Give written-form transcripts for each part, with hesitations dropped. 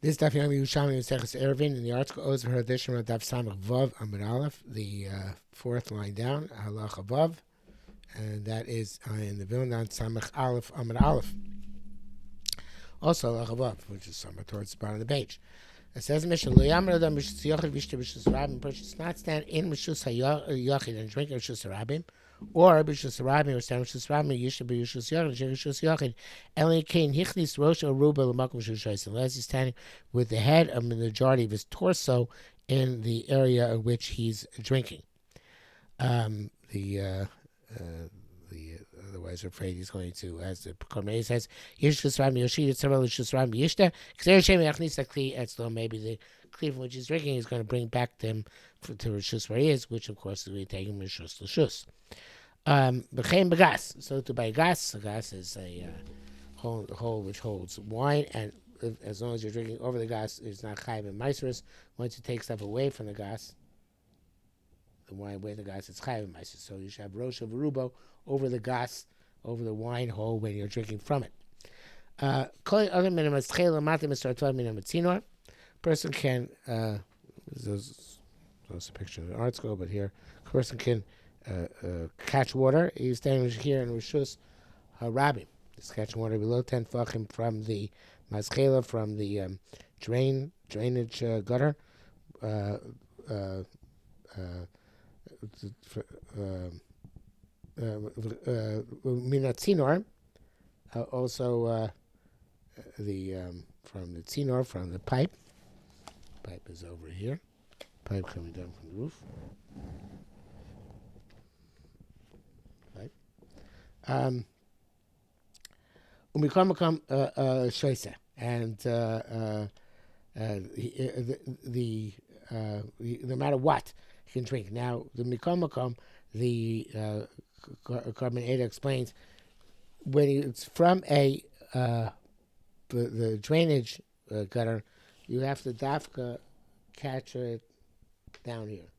This daf Yerushalmi Eruvin in the article owes her addition of daf Samach Vav Amud Aleph, the fourth line down, Halacha Vav, and that is in the Vilna Samach Aleph Amud Aleph. Also Halacha Vav, which is somewhere towards the bottom of the page. It says Mishnah Lo Yamar Adam Mishus Yochid Vishta Mishus Rabim. Person does not stand in Mishus Yochid and drink Mishus Rabim, or Mishus Rabim or stand Mishus Rabim Yishta Mishus Yochid and drink Mishus Yochid. Eli Kain Hichnis Rosh or Ruba L'Makom Mishus Shais, unless he's standing with the head of the majority of his torso in the area of which he's drinking. Otherwise, we're afraid he's going to, as the Kormei says, maybe the cleave from which he's drinking is going to bring back them to Rishus where he is, which of course is going to take him Rishus L'Shus. So to buy gas, a gas is a hole which holds wine, and as long as you're drinking over the gas, it's not chayv and meiseres. Once you take stuff away from the gas, the wine away the gas, it's chayv and meiseres. So you should have rosh of rubo over the gas, over the wine hole when you're drinking from it. Person can, there's a picture of the article, but here, a person can catch water. He's standing here in Rishus Harabim. He's catching water below 10 fachim from the maschela, from the drainage gutter. Minatzinor, also from the tzinor, from the pipe. Pipe is over here. Pipe coming down from the roof. Pipe. Umikamakam shoyse, and no matter what, he can drink. Now the mikamakam, the Carbon Ada explains, when it's from the drainage gutter, you have to dafka catch it down here.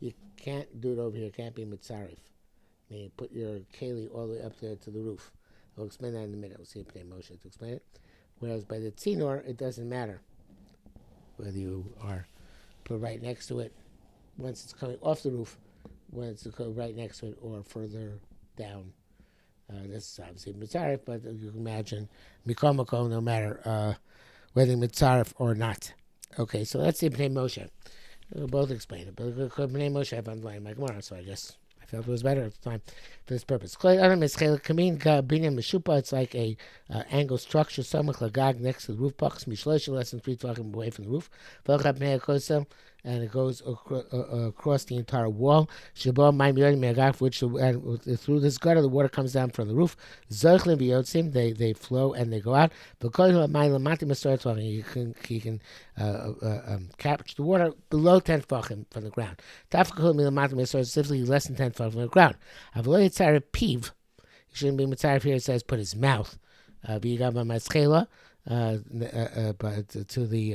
You can't do it over here. It can't be mitzarif. I mean, put your keli all the way up there to the roof. I'll explain that in a minute. We'll see if Moshe to explain it. Whereas by the tzinor, it doesn't matter whether you are put right next to it once it's coming off the roof, when it's right next to it, or further down. This is obviously mitzarif, but you can imagine mikomako, no matter whether mitzarif or not. Okay, so let's see Bnei Moshe. We'll both explain it, but Bnei Moshe I've underlined my Gemara, so I guess I felt it was better at the time for this purpose. It's like a angle structure, next to the roof box, less than 3 tefachim away from the roof, and it goes across the entire wall. Which through this gutter, the water comes down from the roof. They flow and they go out. He can capture the water below 10 tefachim from the ground. Specifically less than 10 tefachim from the ground. He shouldn't be mitzaref here. It says put his mouth. But to the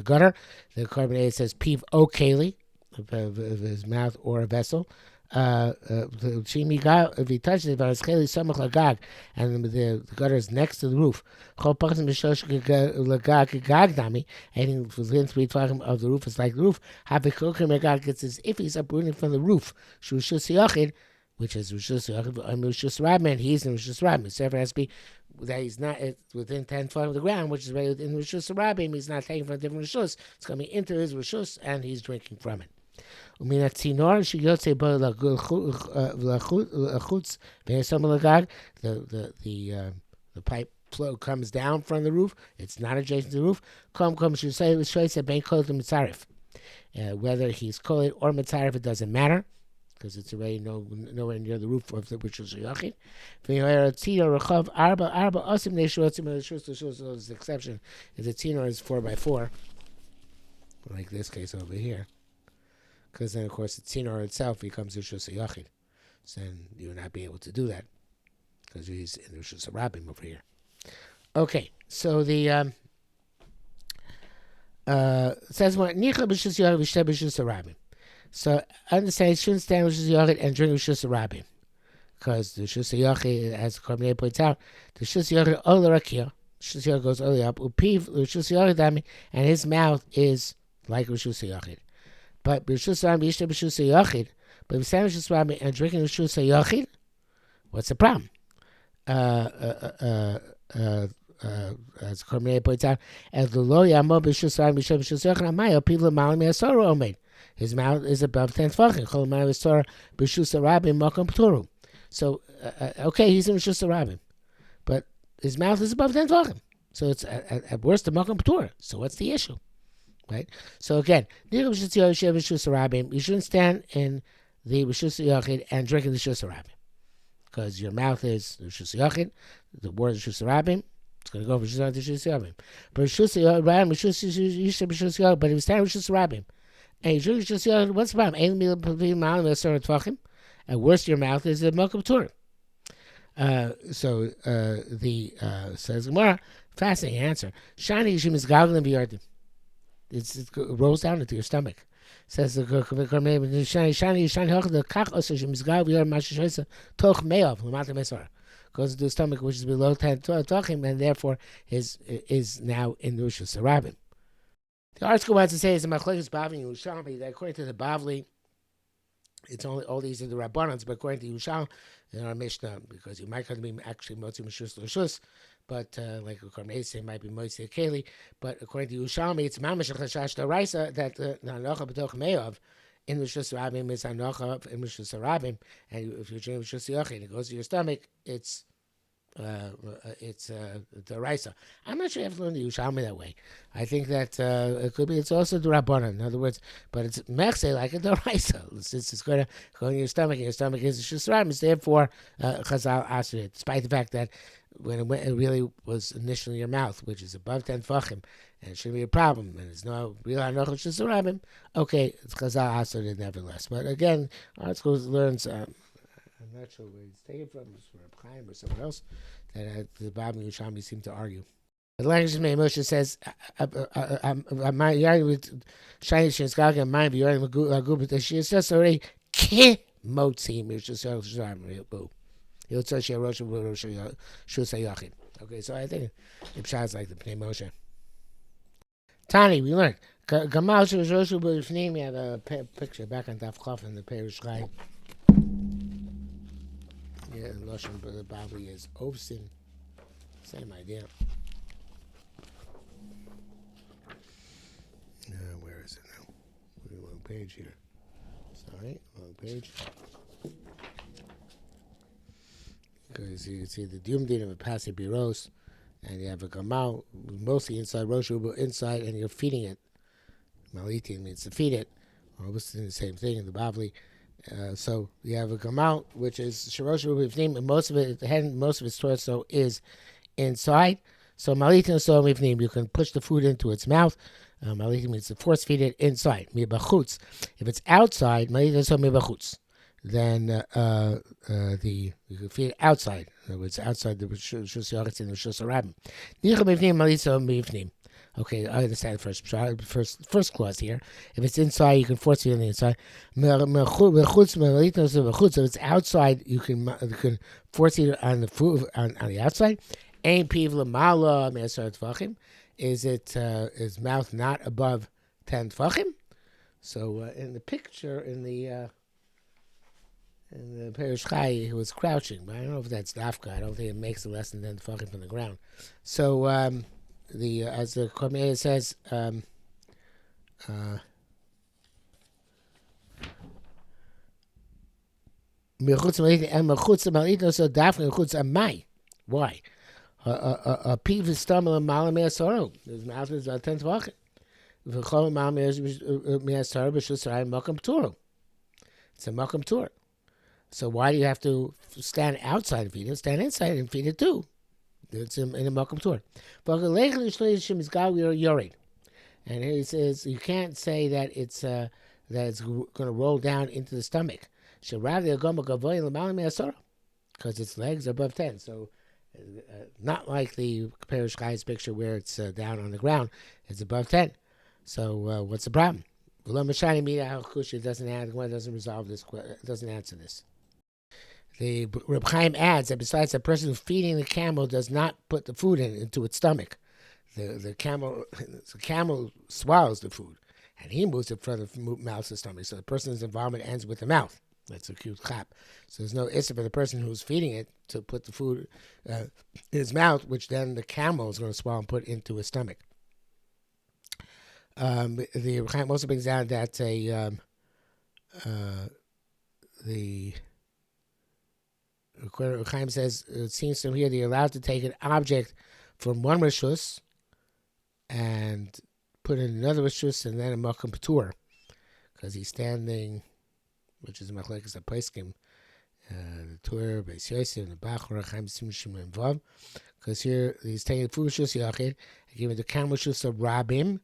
gutter. The carbon A says piv o keli, of his mouth or a vessel. If he touches it, and the gutter is next to the roof, anything within 3 tefachim of the roof is like the roof. It's as if he's uprooting from the roof, which is Rishus Rabim, and he's in Rishus Rabim. So it has to be that he's not within 10 feet of the ground, which is right within Rishus Rabim. He's not taking from a different Rishus. It's coming into his Rishus, and he's drinking from it. The pipe flow comes down from the roof. It's not adjacent to the roof. Whether he's kolit or mitzaref, it doesn't matter, because it's already nowhere near the roof of the Rishus Yachid. The exception is the tzino is 4x4, like this case over here, because then of course the tzino itself becomes Rishus Yachid. So then you will not be able to do that, because he's in the Rishus Rabim over here. Okay, so the says what Nicha Rishus Yachid v'shteh Rishus Rabim. So understand, you shouldn't stand Rishus Yachid and drink Rishus Rabim, because the Shus Yochid, as Korbanei points out, the Shus Yochid Ola Rakia, Shus Yochid goes all the way up, Upiv Shus Yochid, and his mouth is like Shus Yochid. But Shus Rabbi Yishta Shus Yochid, but if Sam Shus Rabbi and drinking Shus Yochid, what's the problem? As Korbanei points out, as the Lo Yamo B'Shus Rabbi Yishta Shus Yochid Amayo, people Malam Yasoro Omeid. His mouth is above 10 tefachim. Chol Malam Yasoro B'Shus Rabbi Makom P'Turu. So, okay, he's in Rishus Rabim, but his mouth is above 10 tefachim. So it's at worst a Makom P'Tur. So what's the issue? Right? So again, you shouldn't stand in the Rishus Yochid and drink in the Rishus Rabim. Because your mouth is the Rishus Yochid, the word is Rishus Rabim, it's going to go from Rishus Yochid to Rishus Rabim. But Rishus Rabim, Rishus Yochid, but if you stand in Rishus Rabim, and you drink Rishus Yochid, what's the problem? At worst, your mouth is a Makom P'Tur. Says Gemara, fascinating answer. Shani Yishim is Galgalim B'Yardim. It rolls down into your stomach. Says the goes to the stomach, which is below 10 tachim, and therefore is now in the Rishus Rabim. The article wants to say is the Machlokes Bavli and Yerushalmi that according to the Bavli, it's only all these are the Rabbanans, but according to Yerushalmi in our Mishnah, because you might be actually Motzi Meshus L'Rishus, but like Korbanei say, might be Motzi Keli, but according to Yerushalmi, it's Mamash Chashash D'Oraisa that Hanocha B'Toch Me'ov in Rishus Rabim is Hanocha in Rishus Rabim, and if you drink Rishus Yochid, it goes to your stomach, it's D'Oraisa. I'm not sure you have to learn the Yerushalmi that way. I think that it could be, it's also the Rabbanan, in other words, but it's Mechse like a D'Oraisa. It's going to go in your stomach, and your stomach is Rishus Rabim, therefore Chazal asked it, despite the fact that when it really was initially your mouth, which is above 10 tefachim, and it shouldn't be a problem, and there's no real hanoch Rishus Rabim, okay, it's Chazal answered it nevertheless. But again, our school learns, I'm not sure where he's taken from, it's from Chaim or someone else, that the Bab and Yerushalmi seem to argue. The language of Moshe says, my yard with Shiny Shinskaka, my yard with Gubit, that she says already, Ke Motzi, Mishus Rabim. Okay, so I think the Pshat is like the Pnei Moshe. Tani, we learned. Gamal Shoshu B'Ifnim, we have a picture back on Daf Chof in the Perish Chai. Yeah, Lashon Bavli is Ovsin. Same idea. Where is it now? We're on the wrong page here. Sorry, wrong page. Because you see the Diyum Din of a Pasi Biros, and you have a Gamal, mostly inside, Rosh Ubu inside, and you're feeding it. Malitin means to feed it, or almost the same thing in the Bavli. So you have a Gamal, which is Sharosh Ubu Ifnim, and most of it, the head, most of its torso is inside. So Malitin so Ifnim, you can push the food into its mouth. Malitin means to force feed it inside. Mibachutz. If it's outside, Malitin so Mibachutz. Then you can feed it outside. In other words, outside the Rishus Yochid and the Rishus Rabim. Okay, I understand the first clause here. If it's inside, you can force feed on the inside. If it's outside, you can force feed on the food on the outside. Is is mouth not above 10 tefachim? So in the picture in the Perish Chai, he was crouching, but I don't know if that's dafka. I don't think it makes it less than 10 tefachim from the ground. So as the Korbanei says, why? A peeve is stumble and malam me'asoro. His mouth is 10 tefachim. V'chol malam me'asoro b'shus rayim makom p'turo. It's a makom p'tur. So why do you have to stand outside and feed it? Stand inside and feed it too. It's in a makom p'tur. And here he says you can't say that it's going to roll down into the stomach. Because its legs are above 10. So not like the Perish Chai's picture where it's down on the ground. It's above 10. So what's the problem? It doesn't resolve this. It doesn't answer this. The Reb Chaim adds that besides the person who's feeding the camel does not put the food into its stomach. The camel swallows the food, and he moves it from the mouth to the stomach. So the person's involvement ends with the mouth. That's a cute chap. So there's no issue for the person who's feeding it to put the food in his mouth, which then the camel is going to swallow and put into his stomach. The Chaim also brings down that the Chaim says it seems from here they're allowed to take an object from one rishus and put in another rishus and then a makom patur, because he's standing, which is machlekes a poskim, the Torah, Beis Yosef, and the Bachor, Chaim Simshim and Vav, because here he's taking food rishus yachid and giving the camel rishus of rabim,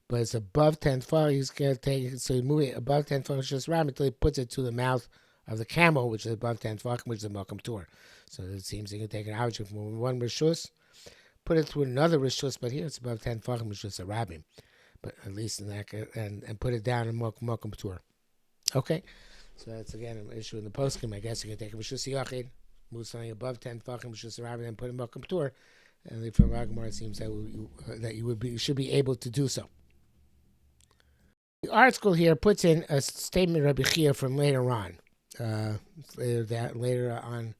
but it's above 10 tefach. He's going to take it, so he's moving above 10 tefach rishus rabim until he puts it to the mouth of the camel, which is above 10 tefach, which is a makom patur. So it seems he can take an object from one rishus, put it through another rishus, but here it's above 10 tefach, which is a rabim, but at least in that, and put it down in makom patur. Okay, so that's again an issue in the poskim. I guess you can take a rishus yachid, move something above 10 tefach, rishus rabim, and put it in makom patur. And from Ragmar, it seems that you should be able to do so. The article here puts in a statement of Rabbi Chia from later on. Later on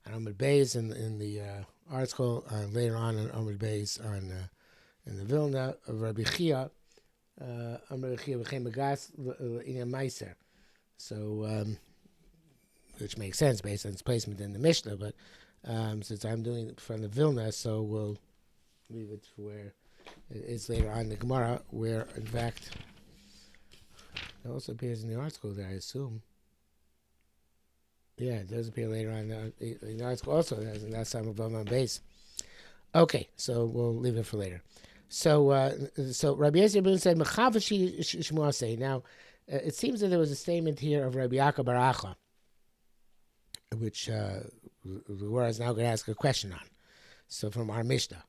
Amud Beis in the article, later on Amud Beis in the Vilna of Rabbi Chia, Rabbi Chia became a gas in a meiser. So, which makes sense based on its placement in the Mishnah, but since I'm doing it from the Vilna, so we'll leave it for where it is later on in the Gemara, where in fact it also appears in the article there, I assume. Yeah, it does appear later on in the article also. That's time of on base. Okay, so we'll leave it for later. So Rabbi Yosef ben said, "Mechavashi shmuasei." Now, it seems that there was a statement here of Rabbi Yaakov Baracha, which the Gemara is now going to ask a question on. So from our Mishnah,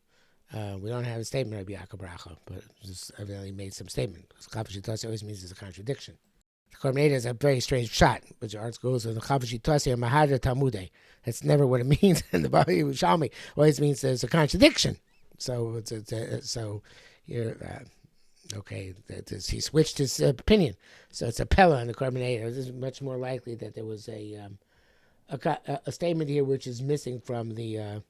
we don't have a statement of Rabbi Yaakov Baracha, but just evidently made some statement. Because Chavashi Tasi always means there's a contradiction. The Korbaneda is a very strange shot, which the arts goes with the Chavashi Tasi and Mahadra Talmudei. That's never what it means in the Yerushalmi. It always means there's a contradiction. So so here, okay, he switched his opinion. So it's a Pella in the Korbaneda. It is much more likely that there was a statement here which is missing from the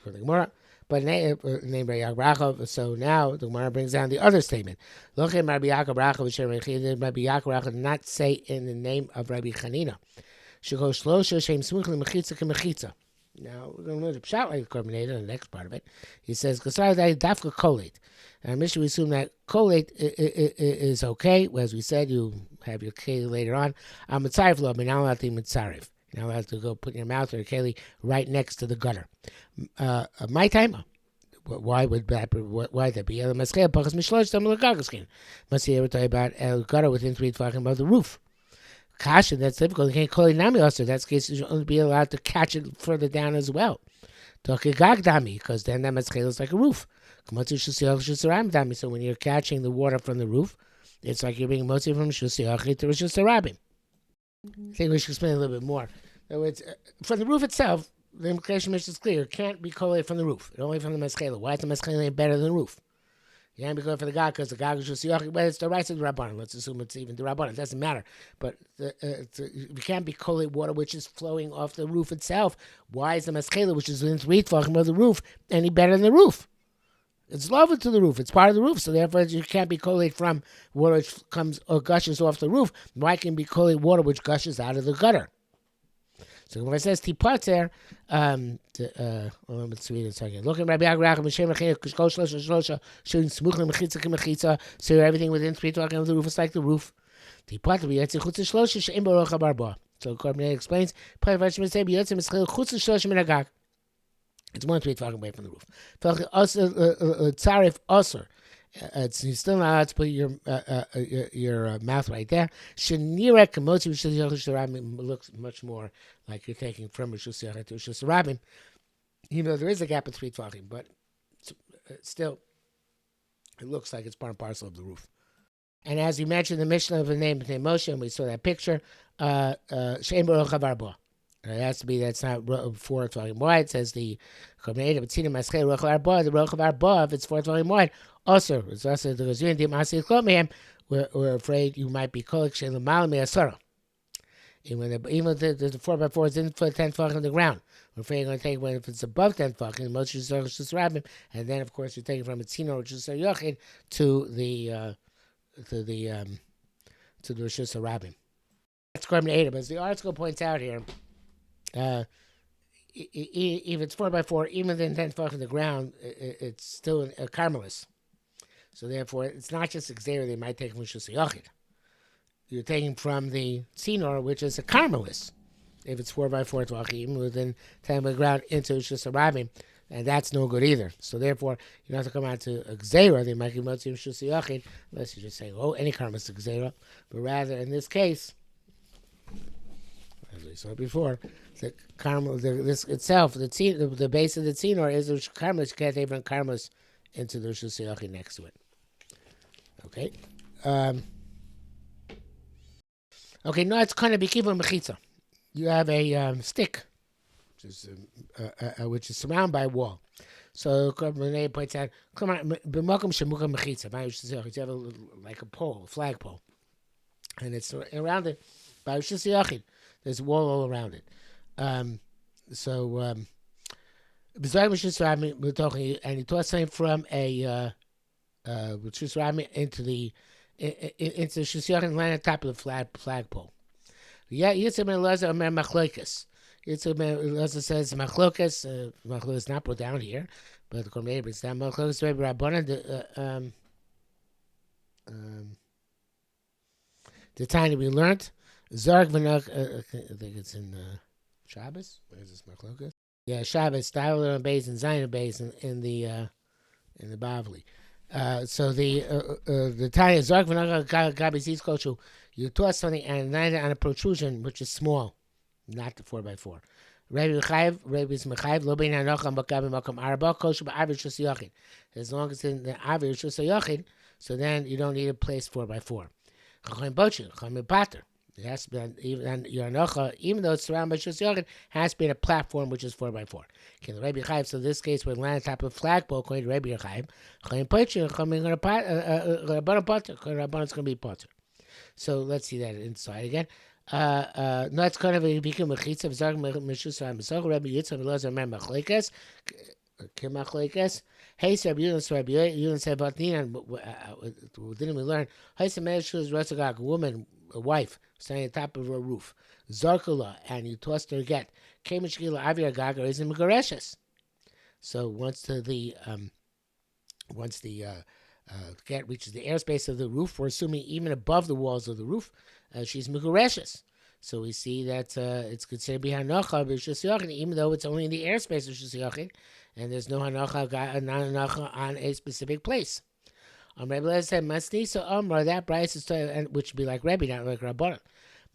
Gemara, but named Rabbi Yaakov Baracha. So now the Gemara brings down the other statement. Lochem Rabbi Yaakov Baracha v'shem Rabbi Yaakov Baracha did not say in the name of Rabbi Chanina. Shego shlosha shem smuch lemechitza kemechitza. Now we're going to learn the pshat like the Korbaneda in the next part of it. He says Kasar dafka kolate. And Mishnah we assume that kolate is okay. As we said, you have your keli later on. Mitzarif lo, but not allowed to mitzarif. You're not allowed to go put in your mouth or your keli right next to the gutter. My timer. Why would that? Why that be? Must he ever tell you about a gutter within 3 tefachim above the roof? Kasha, that's difficult. You can't call it nami also. That's the case you should only be allowed to catch it further down as well. Because then that maschel is like a roof. So when you're catching the water from the roof, it's like you're being mostly from Shusiyachit to Rishus Harabim. I think we should explain a little bit more. In other words, from the roof itself, the implication is clear. It can't be collated from the roof. It's only from the maschela. Why is the maschela better than the roof? You can't be collated from the gag because the gag is Shusiyachit. Well, it's the right of the Rabbanan. Let's assume it's even the Rabbanan. It doesn't matter. But you can't be collated water which is flowing off the roof itself. Why is the maschela, which is within 3 tefachim of the roof, any better than the roof? It's lower to the roof. It's part of the roof. So therefore, you can't be collated from water which comes or gushes off the roof. Why can be collated water which gushes out of the gutter? So when it says tipatzer, let's read it a second. Look at Rabbi Yaakov Baracha, so everything within 3 tefachim of the roof is like the roof. Tipatzer b'yatzi chutz shlosha she'im baruch habarba. So Korbaneda explains. It's more than 3 tefachim away from the roof. Tzarif osur. You're still not allowed to put your mouth right there. Shenira kamotzi v'shus harabim looks much more like you're taking from Rishus Yachid to Rishus Harabim. Even though there is a gap of 3 tefachim, but still, it looks like it's part and parcel of the roof. And as we mentioned, the Mishnah of the name Moshe, and we saw that picture, Shein Baruch Havarbo. It has to be that's not 4 volume wide. It says the Komeida B'Tzina Maschei Ruach Havarbo. The Ruach Havarbo, if it's 4 volume wide, also it's also the Gazuin Dim Asi Klomehem. We're afraid you might be kolik Shein L'Mal Me'asora. Even if the 4x4 is in for 10 fuck on the ground. We're afraid you're going to take it if it's above 10 fuck, and most of the and then of course you take it from a tzino or just a yochid to the Rosh Hashanah. That's according to Adam. As the article points out here, if it's 4x4, even within 10 fuck on the ground, it's still a Carmelis. So therefore, it's not just Xavier they might take from Rosh Hashanah. You're taking from the Tzinor, which is a Carmelis. If it's 4x4 tvachim within 10 on the ground into Rosh Hashanah, and that's no good either. So therefore, you don't have to come out to a Gzeira, they might give out to Rosh Hashanah, unless you're just saying, oh, any Carmelis is a Gzeira. But rather, in this case, as we saw before, the Carmel, this itself, the base of the Tzinor is a Carmelis. You can't take from Carmelis into the Rosh Hashanah next to it. Okay. Okay, no, it's kind of bikiva mechitza. You have a stick, which is surrounded by a wall. So Renee points out, come on, b'makom shemuka mechitza. You have like a pole, a flagpole, and it's around it by Rosh Hashanah. There's a wall all around it. We're talking, and he taught something from a Rosh Hashanah into the Shusiyach and land on top of the flagpole. Yeah, Yitzhak ben Elazar Omer Machlokas. Yitzhak ben Elazar says Machlokas. Machlokas is not put down here, but the Korban brings down Machlokas. Rebbe Rabbanan. The time that we learned Zarg v'Nach. I think it's in Shabbos. Where is this Machlokas? Yeah, Shabbos. Styler and Beis and Zion Beis in the Bavli. So the Tanya Zark Gabi sees Kochu, you toss something and land on a protrusion which is small, not the 4x4. As long as it's in the Avi Shusayachid, so then you don't need a place 4x4. It has to be on, even though it's surrounded by Shus Yochid, has to be in a platform which is 4x4. So in this case, we're landing on top of a flagpole, according to Rabbi Yechaim. Rabban's going to be potter. So let's see that inside again. No, it's kind of a bikim mechitza v'zarg meshus ha'misach. Rabbi Yitzchak v'lozer mer machlekes. Kimachlekes. Hey, Rabbi Yudin said, didn't we learn? Hey, Sameshus Rasagag, a woman, a wife, standing on top of a roof. Zarkula, and you tossed her get. Kemishkila Avir Gaga is in Megareshes. So once the get reaches the airspace of the roof, we're assuming even above the walls of the roof, she's Megareshes. So we see that it's considered to be Hanacha b'Shus Yachid, even though it's only in the airspace of Shus Yachid, and there's no Hanacha on a specific place. Rebbe Lezer said, Masnisa Amra, that Bryce is which would be like Rebbe, not like Rabbanan.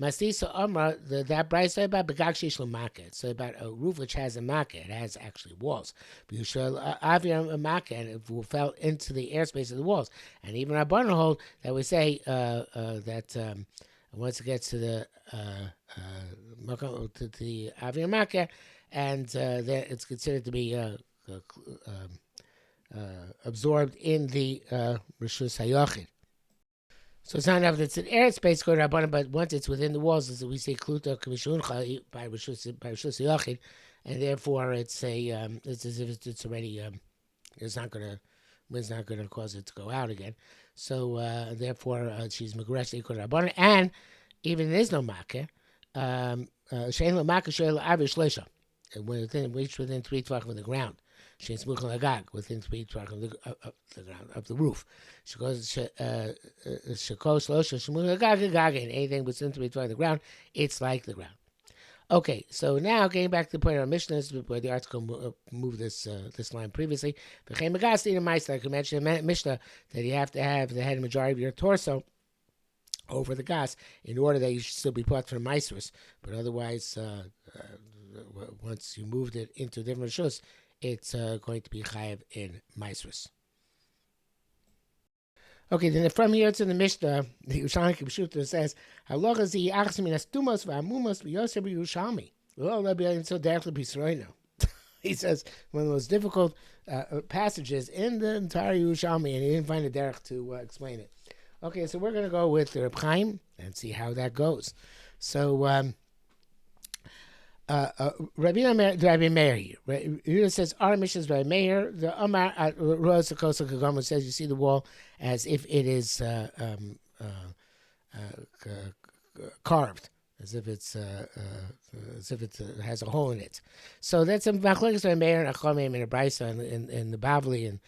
Masnisa Amra, that Bryce is about Begag Sheish L'Maka. It's about a roof which has a Maka. It has actually walls. B'Yushal Avir Maka, and it fell into the airspace of the walls. And even Rabbanan hold that we say that once it gets to the Avir Maka, and that it's considered to be absorbed in the Rishus Hayachid. So it's not enough that it's an airspace going to but once it's within the walls, as we say Kluta Kamishuncha by Rishus Hayachid, and therefore it's it's as if it's already it's not going to cause it to go out again. So therefore she's Megresh Rabbanan, and even there's no Makeh. Shein lo Makeh shein lo Avish Lesha, within 3 tvachim of the ground. She's Mukhal Agag, within 3 tvachim of the roof. She goes Shekos Losha Shemukal Agag, and anything within 3 tvachim of the ground, it's like the ground. Okay, so now getting back to the point of our Mishnah, where the article moved this line previously. Like I mentioned in Mishnah, that you have to have the head and majority of your torso over the gas in order that you should still be part from Maisrus. But otherwise, once you moved it into different shus, it's going to be chayav in Maisrus. Okay, then from here to the Mishnah, the Yerushalmi Kibshuta says, "Halacha zi achsim in astumos v'amumos v'yosef Yerushalmi." Well, that'd be so directly b'Yisrael. He says one of the most difficult passages in the entire Yerushalmi, and he didn't find a derech to explain it. Okay, so we're going to go with Reb Chaim and see how that goes. So, Rabbi Meir, Yehuda says, our mission is Rabbi Meir. The Amar Rosh Kosa Kagama says, you see the wall as if it is carved, as if it has a hole in it. So that's a machlokes Rabbi Meir and Achomim in a brisa in the Bavli and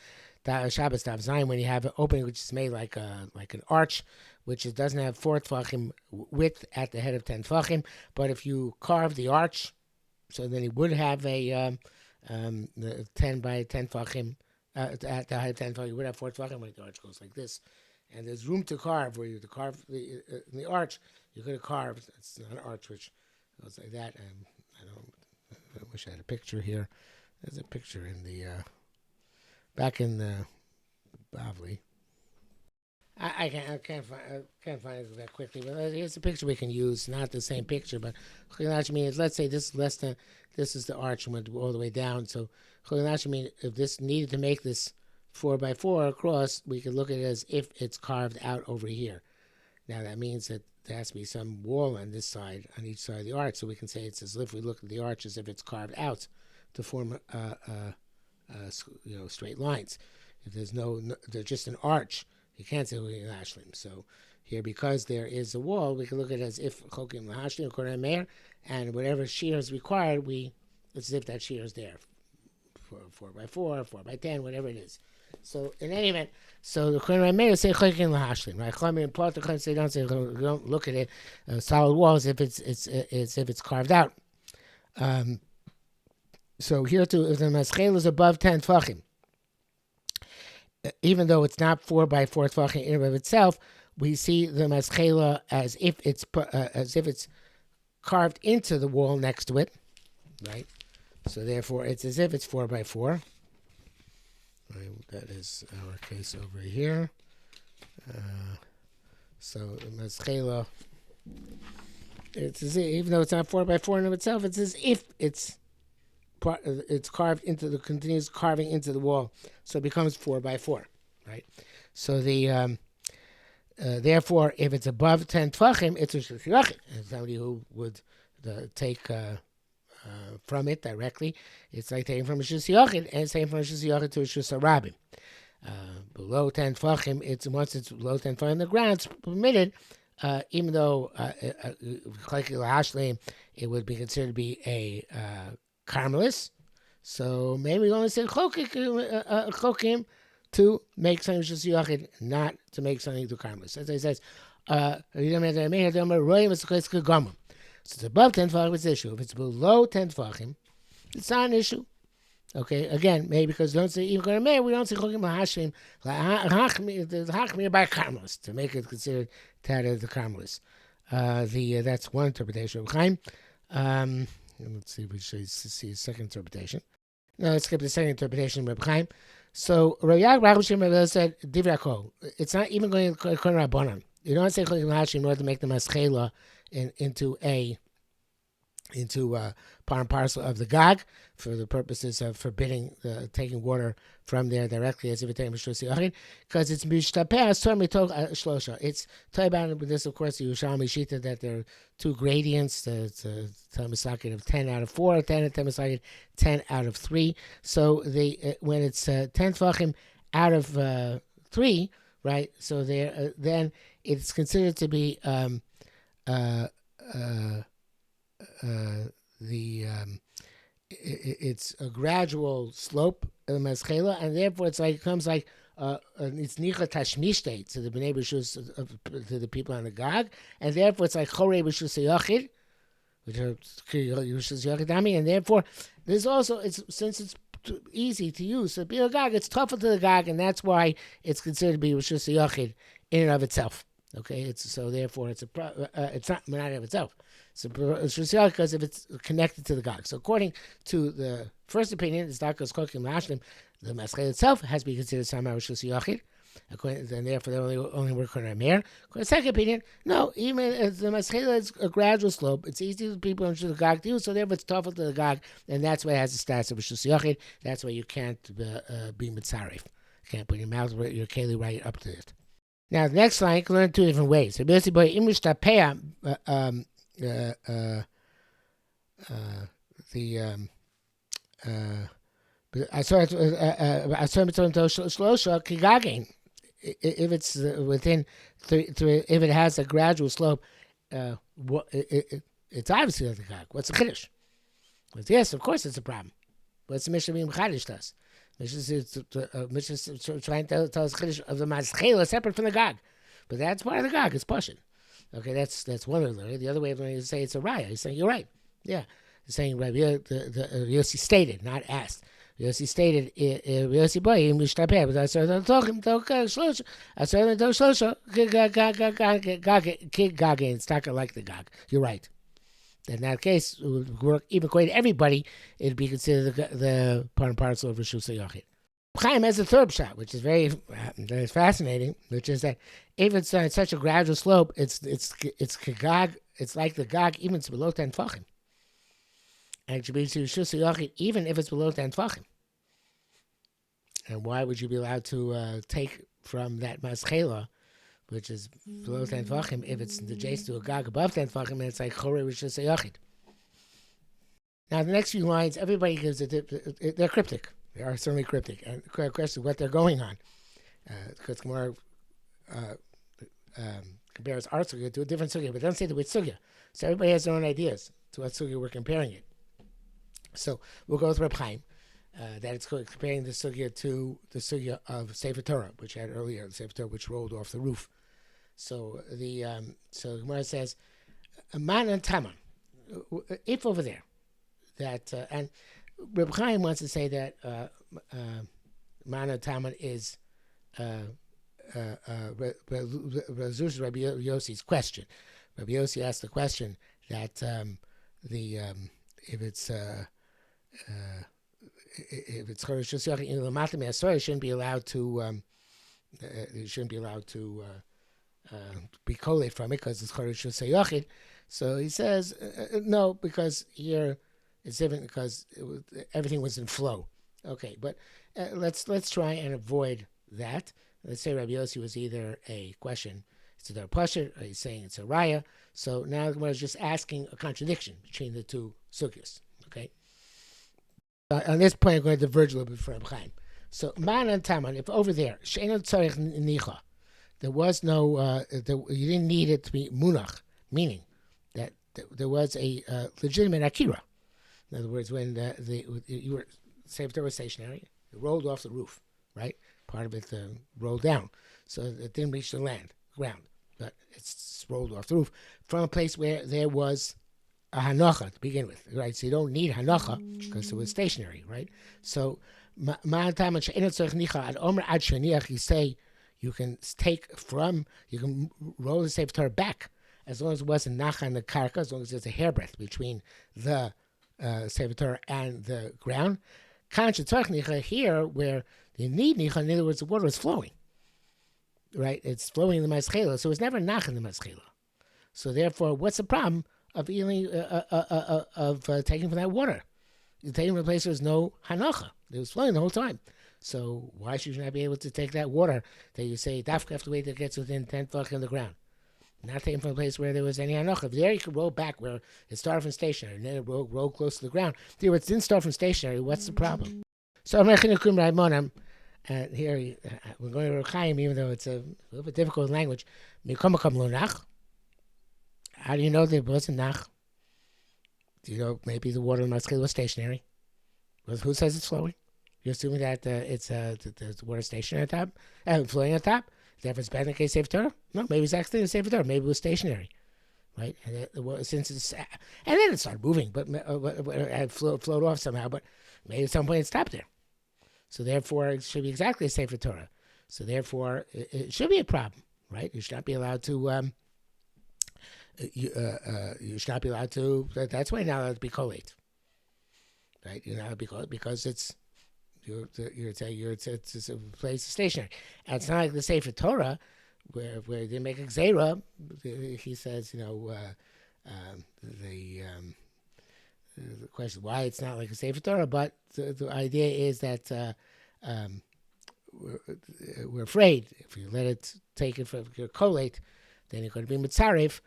Shabbos Tav Zayin, when you have an opening which is made like an arch, which it doesn't have 4 tefachim width at the head of 10 tefachim, but if you carve the arch, so then it would have a 10 by 10 tefachim at the height of 10 tefachim. You would have 4 tefachim when the arch goes like this, and there's room to carve where you to carve the arch. You could have carved. It's not an arch which goes like that. And I wish I had a picture here. There's a picture in the. Back in the Bavli, I can't find it that quickly. But here's a picture we can use. Not the same picture, but means let's say this is less than this is the arch and went all the way down. So means if this needed to make this 4x4 across, we could look at it as if it's carved out over here. Now that means that there has to be some wall on this side, on each side of the arch, so we can say it's as if we look at the arch as if it's carved out to form straight lines. If there's just an arch, you can't say chokim lahashlim. So here, because there is a wall, we can look at it as if chokim lahashlim according to Meir, and whatever shear is required, it's as if that shear is there, 4x4, 4x10, whatever it is. So in any event, so the Kohen Meir say chokim lahashlim, right? Chachamim and Plot say don't look at it solid walls if it's carved out. So here too, if the maschel is above 10 tefachim, even though it's not 4x4 tefachim in and of itself, we see the maschela as if it's carved into the wall next to it, right? So therefore, it's as if it's 4x4. Right, that is our case over here. So the maschela, it's as if, even though it's not 4x4 in and of itself, it's as if it's carved into the continuous carving into the wall, so it becomes 4x4, right? So the therefore, if it's above 10 tefachim, it's a shliach. And somebody who would take from it directly, it's like taking from a shliach and saying from a shliach to a shusarabim. Below 10 tefachim, once it's below 10 tefachim, the ground it's permitted. Even though it would be considered to be a Carmelis, so maybe we only say chokim to make something just yachid, not to make something to Carmelis. As I says, so it's above 10 tefachim, it's an issue. If it's below 10 tefachim, it's not an issue. Okay, again, maybe because we don't say even we don't say chokim lahashim hachmir by Carmelis to make it considered tada the Carmelis. That's one interpretation of Chaim. Let's see if we should see a second interpretation. No, let's skip the second interpretation of Reb Chaim. So Rav Yaakov said Divrako. It's not even going to Kohen Rabbanan. You don't say chokim lahashim in order to make the maschela into part and parcel of the Gag for the purposes of forbidding taking water from there directly as if it's taking because it's mishtapeh tor mitog shlosha. It's talking about with this, of course, the Yerushalmi Shita that there are two gradients. It's a Talmud of 10 out of 4, 10 and Talmud 10 out of 3. So when it's 10 tefachim out of 3, right? So there then it's considered to be it's a gradual slope of the maschela, and therefore it's comes like it's nicha tashmishte to the bnei b'shus to the people on the Gag, and therefore it's like chorei b'shus yachid, which are b'shus yachidami, and therefore there's also since it's easy to use so be a Gag, it's tougher to the Gag, and that's why it's considered to be b'shus yachid in and of itself. Okay, therefore it's not of itself. So because if it's connected to the Gag. So according to the first opinion, it's not because chokim lahashlim, the maschel itself has to be considered somehow rishus yachid. And therefore they only work on a mayor. The second opinion, no, even if the maschela is a gradual slope, it's easy for people to the gag to use, so therefore it's tougher to the gag, and that's why it has the status of Rishus Yochid. That's why you can't be mitzaref. You can't put your mouth, your keli right up to it. Now the next line you can learn two different ways. So basically, Imish Tapea, I saw it. I saw it Shlosha Kigagin. If it's within, if it has a gradual slope, it's obviously like a gag. What's the chiddush? Yes, of course it's a problem. What's the Mishnah being chiddush to us? Mishnah is trying to tell us chiddush of the maschela separate from the gag, but that's part of the gag. It's pushing. Okay, that's one way of learning. The other way of learning is to say it's a raya. He's saying you're right. Yeah, he's saying right. Yossi stated, not asked. Yossi stated, Yossi boy, mishtapeh, but I said, it's not like the gag. You're right. In that case, it would work even according to everybody, it'd be considered the part and parcel of Rishus Yochid. Chaim has a third shot, which is very fascinating, which is that if it's on such a gradual slope, it's kagag, it's like the gag, even if it's below 10 tfachim. And it should be to Rishus Yochid, even if it's below 10 tfachim. And why would you be allowed to take from that maschela, which is below 10 tfachim, if it's adjacent to a gag above 10 tfachim, and it's like chorei Rishus Yochid. Now the next few lines, everybody gives it, they're cryptic. They are certainly cryptic. And the question is what they're going on. Because Gemara compares our sugya to a different sugya, but doesn't say to which sugya. So everybody has their own ideas to what sugya we're comparing it. So we'll go with Reb Chaim, that it's comparing the sugya to the sugya of Sefer Torah, which I had earlier, the Sefer Torah which rolled off the roof. So so Gemara says, Man and Tama, if over there, that, and Reb Chaim wants to say that Mana Talmud is Rabbi Yossi's question. Rabbi Yossi asked the question that if it's Chorishus Yochid in Lamata Me'asor, it shouldn't be allowed to be collate from it because it's Chorishus Yochid. So he says no, because here it's different because everything was in flow. Okay, but let's try and avoid that. Let's say Rabbi Yossi was either a question, it's either a pasha, or he's saying it's a raya. So now the Gemara is just asking a contradiction between the two sugyas. Okay. On this point, I'm going to diverge a little bit from Reb Chaim. So man and taman, if over there she'eno tzarich nicha, there was no, you didn't need it to be munach, meaning that there was a legitimate akira. In other words, when you were Sefer Torah stationary, it rolled off the roof, right? Part of it rolled down, so it didn't reach the ground, but it's rolled off the roof from a place where there was a hanacha to begin with, right? So you don't need hanacha because it was stationary, right? So you say you can roll the Sefer Torah back as long as it wasn't nacha in the karka, as long as there's a hairbreadth between the Sefer Torah and the ground. Here, where you need nicha, in other words, the water is flowing, right? It's flowing in the maschela, so it's never nach in the maschela. So therefore, what's the problem of taking from that water? You're taking from a place where there's no hanacha. It was flowing the whole time. So why should you not be able to take that water that you say dafka have to wait till it gets within 10 foot in the ground? Not taken from a place where there was any hanacha. There you could roll back where it started from stationary, and then it roll close to the ground. There, it didn't start from stationary. What's the problem? So and here we're going to Reb Chaim, even though it's a little bit difficult language. How do you know that it wasn't nach? Do you know maybe the water in the maschil was stationary? Who says it's flowing? You're assuming that it's the water stationary on top, flowing on top. Therefore, it's better in case Sefer Torah. No, maybe it's actually in Sefer Torah. Maybe it was stationary, right? And since it's and then it started moving, but it flowed off somehow. But maybe at some point it stopped there. So therefore, it should be exactly a Sefer Torah. So therefore, it should be a problem, right? You should not be allowed to. You should not be allowed to. That's why you're not allowed to be collate, right? You're not allowed to be collate because it's It's a place stationary. And it's not like the Sefer Torah, where they make a gzeira. He says, the question why it's not like a Sefer Torah, but the idea is that we're afraid if you let it take it for your collate, then you're going to be mitzaref,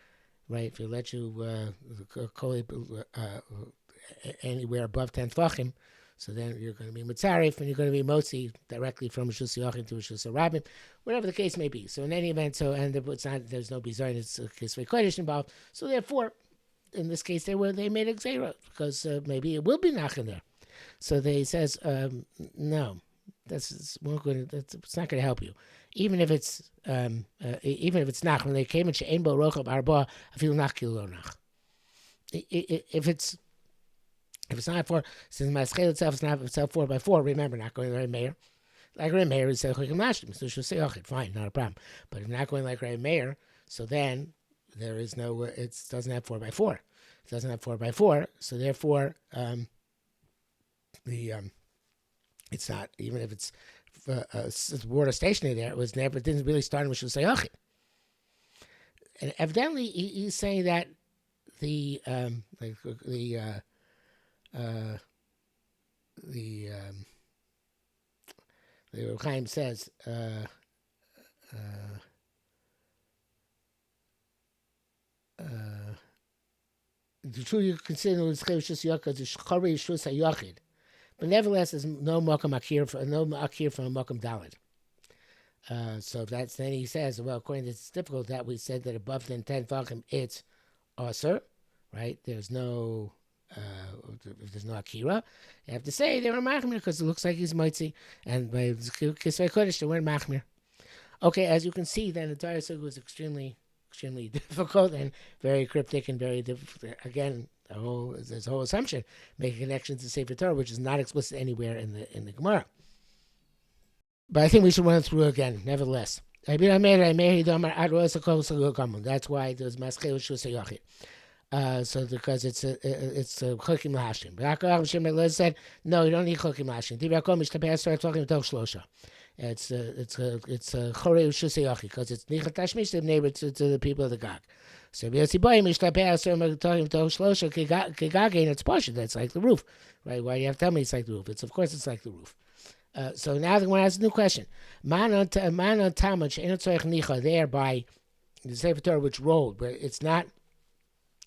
right? If you let you collate anywhere above 10 tvachim, so then you're going to be mitzaref and you're going to be motzi directly from Rishus Yachid to Rishus Rabbim, whatever the case may be. So in any event, it's not, there's no bizayin, it's a kisvei kodesh involved. So therefore, in this case, they made a gzeira because maybe it will be nach in there. So they says no. It's not going to help you, even if it's nach. When they came and she'ein bo rochav arba, I feel nach kilo nach. If it's not for, since my scale itself is not itself 4x4. Remember, not going like Meir. Like Ray Meir is chikim lashlim, so she'll say okay, fine, not a problem. But if not going like Ray Meir, so then there is no. It doesn't have 4x4. It doesn't have 4x4. So therefore, it's not, even if it's water stationary there, it didn't really start with Shusay Achid. And evidently he's saying that the Reb Chaim says the true you consider the Shus Yachid is Shchari Shus Yachid. But nevertheless, there's no Makam Akir from a Makam Daled. So that's, then he says, well, according to it's difficult that we said that above 10 Vachim it's Aser, right? There's no Akira. You have to say they were Machmir because it looks like he's Mitzi, and by Kisvei Kodesh they weren't Machmir. Okay, as you can see, then the entire Sugya was extremely difficult and very cryptic and very again. There's a whole assumption making connections to Sefer Torah, which is not explicit anywhere in the Gemara. But I think we should run through again, nevertheless. That's why there's maskei shus yachid. So because it's chokim lahashim. But said no, you don't need chokim lahashim. It's chorei shus yachid because it's nichat tashmish the neighbor to the people of the Gag. So it's partial. That's like the roof, right? Why do you have to tell me it's like the roof? It's like the roof. So now the one has a new question. Man on tamach nicha there by the Sefer Torah which rolled, but it's not.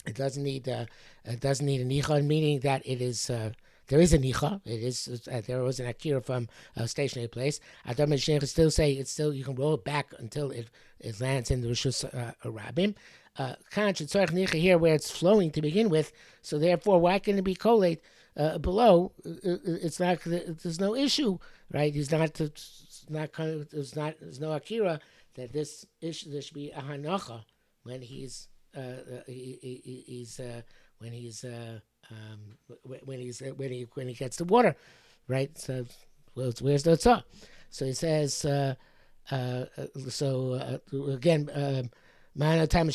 It doesn't need a nicha, meaning that it is. There is a nicha. It is. There was an akira from a stationary place. Adam and Sheikh still say it's still. You can roll it back until it lands in the Rishus Rabbim. Here where it's flowing to begin with, so therefore why can it be collate below? It's not. There's no issue, right? There's no akira that this issue. There should be a hanacha when he gets the water, right? So where's the tzah? So he says. Again. You can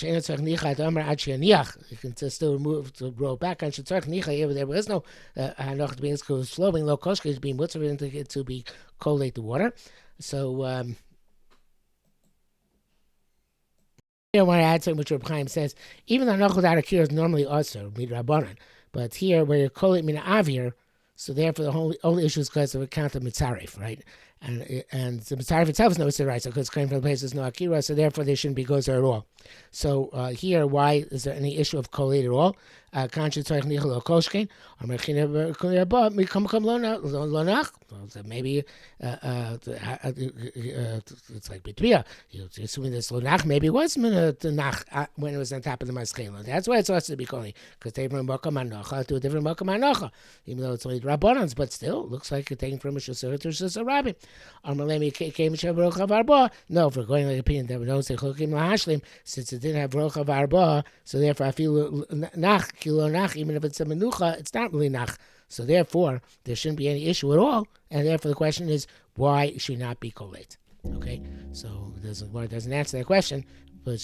still remove to roll back on Shetzarch Nicha. There was no Hanoch being flowing low koshka is being what's to be collate the water. So I want to add something which Reb Chaim says. Even though Hanoch without a cure is normally also midrabanan, but here where you collate mina avir, so therefore the only issue is because of account of mitzaref, right? And the mitzaref itself is no right, so because it's coming from the place there's no akira, so therefore there shouldn't be gozer at all. So here, why is there any issue of kolate at all? Maybe it's like betria. You're assuming this lonach maybe was nach when it was on top of the maschela. That's why it's also to be calling, because they bring makam anocha to a different makam anocha, even though it's only rabbanans, but still it looks like you're taking from a shasur to a rabbi. No, if we're going like opinion that we don't say chokim lahashlim, since it didn't have rochav arba, so therefore I feel nach kilo nach, even if it's a menucha, it's not really nach. So therefore there shouldn't be any issue at all, and therefore the question is why it should not be collate. Okay, so it doesn't answer that question, but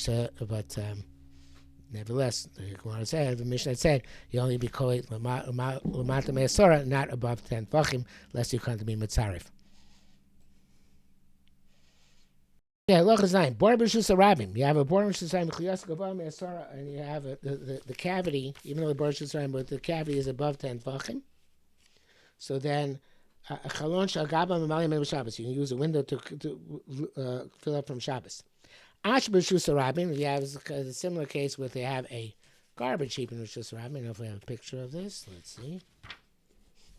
Nevertheless, the Mishnah said you only be kohet lamata me'asora, not above 10 tefachim, lest you come to be mitzarif. Yeah, loch is 9. Bor b'shus harabim. You have a bor b'shus harabim chiyas gavah me'asora, and you have the cavity, even though the bor b'shus harabim, but the cavity is above 10 tefachim. So then, chalon shal gaba mamali men b'Shabbos. You can use a window to fill up from Shabbos. Ash b'shus harabim. You have a similar case where they have a garbage heap in b'shus harabim. I don't know if we have a picture of this. Let's see.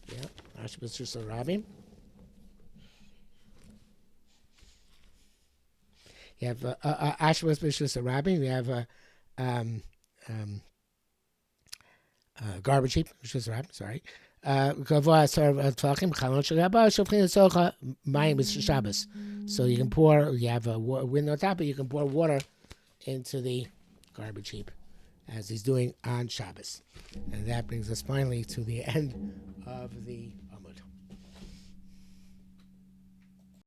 Yeah, ash b'shus harabim. You have Ashwas Bishus Rabbi. You have garbage heap, Bishus Rabbi. Sorry. So you can pour. You have a window on top, but you can pour water into the garbage heap, as he's doing on Shabbos. And that brings us finally to the end of the